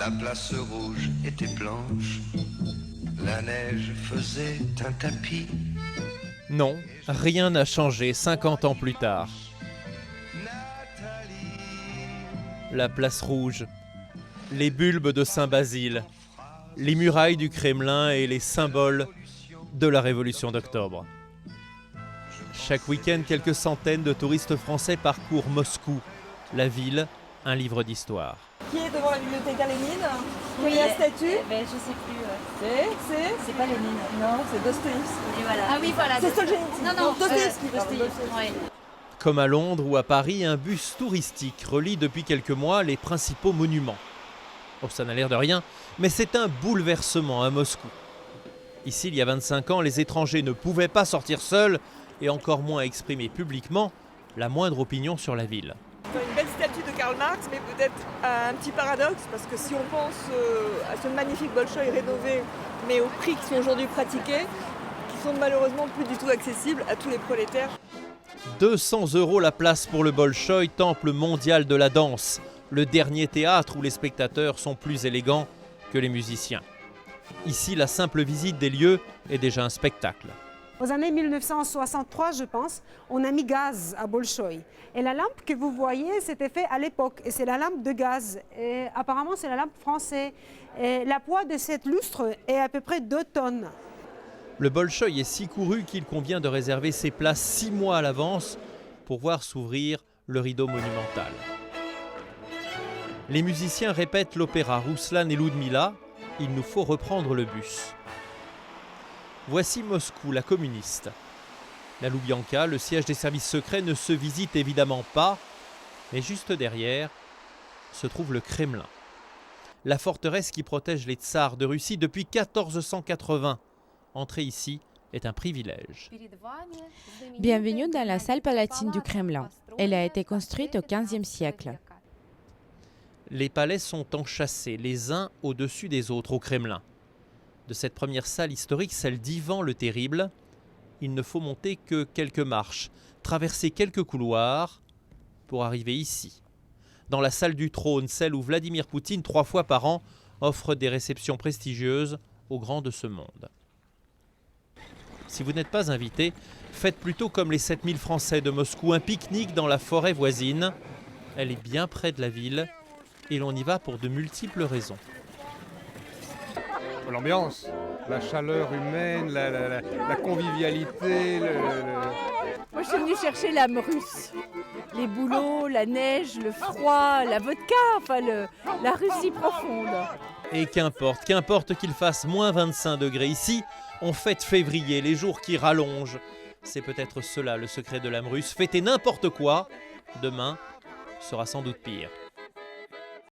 La place rouge était blanche, la neige faisait un tapis. Non, rien n'a changé 50 ans plus tard. La place rouge, les bulbes de Saint-Basile, les murailles du Kremlin et les symboles de la Révolution d'octobre. Chaque week-end, quelques centaines de touristes français parcourent Moscou, la ville, un livre d'histoire. Qui est devant la bibliothèque à Lénine? Oui, la statue? Je sais plus. C'est pas Lénine. Non, c'est Dostoïevski. Et voilà. Ah oui, voilà. C'est Solzhenitsyn. Non, Dostoïevski. Ouais. Comme à Londres ou à Paris, un bus touristique relie depuis quelques mois les principaux monuments. Oh, ça n'a l'air de rien, mais c'est un bouleversement à Moscou. Ici, il y a 25 ans, les étrangers ne pouvaient pas sortir seuls et encore moins exprimer publiquement la moindre opinion sur la ville. Une belle statue de Karl Marx, mais peut-être un petit paradoxe, parce que si on pense à ce magnifique Bolchoï rénové, mais aux prix qui sont aujourd'hui pratiqués, qui sont malheureusement plus du tout accessibles à tous les prolétaires. 200 € la place pour le Bolchoï, temple mondial de la danse, le dernier théâtre où les spectateurs sont plus élégants que les musiciens. Ici, la simple visite des lieux est déjà un spectacle. Aux années 1963, je pense, on a mis gaz à Bolchoï. Et la lampe que vous voyez, c'était fait à l'époque. Et c'est la lampe de gaz. Et apparemment, c'est la lampe française. Et la poids de cette lustre est à peu près 2 tonnes. Le Bolchoï est si couru qu'il convient de réserver ses places 6 mois à l'avance pour voir s'ouvrir le rideau monumental. Les musiciens répètent l'opéra Rouslan et Ludmilla. Il nous faut reprendre le bus. Voici Moscou, la communiste. La Loubianka, le siège des services secrets, ne se visite évidemment pas, mais juste derrière se trouve le Kremlin. La forteresse qui protège les tsars de Russie depuis 1480. Entrer ici est un privilège. Bienvenue dans la salle palatine du Kremlin. Elle a été construite au XVe siècle. Les palais sont enchâssés les uns au-dessus des autres au Kremlin. De cette première salle historique, celle d'Ivan le Terrible, il ne faut monter que quelques marches, traverser quelques couloirs pour arriver ici. Dans la salle du trône, celle où Vladimir Poutine, 3 fois par an, offre des réceptions prestigieuses aux grands de ce monde. Si vous n'êtes pas invité, faites plutôt comme les 7000 Français de Moscou, un pique-nique dans la forêt voisine. Elle est bien près de la ville et l'on y va pour de multiples raisons. L'ambiance, la chaleur humaine, la convivialité. Moi, je suis venue chercher l'âme russe. Les bouleaux, la neige, le froid, la vodka, enfin la Russie profonde. Et qu'importe qu'il fasse moins 25 degrés ici, on fête février, les jours qui rallongent. C'est peut-être cela le secret de l'âme russe. Fêter n'importe quoi, demain sera sans doute pire.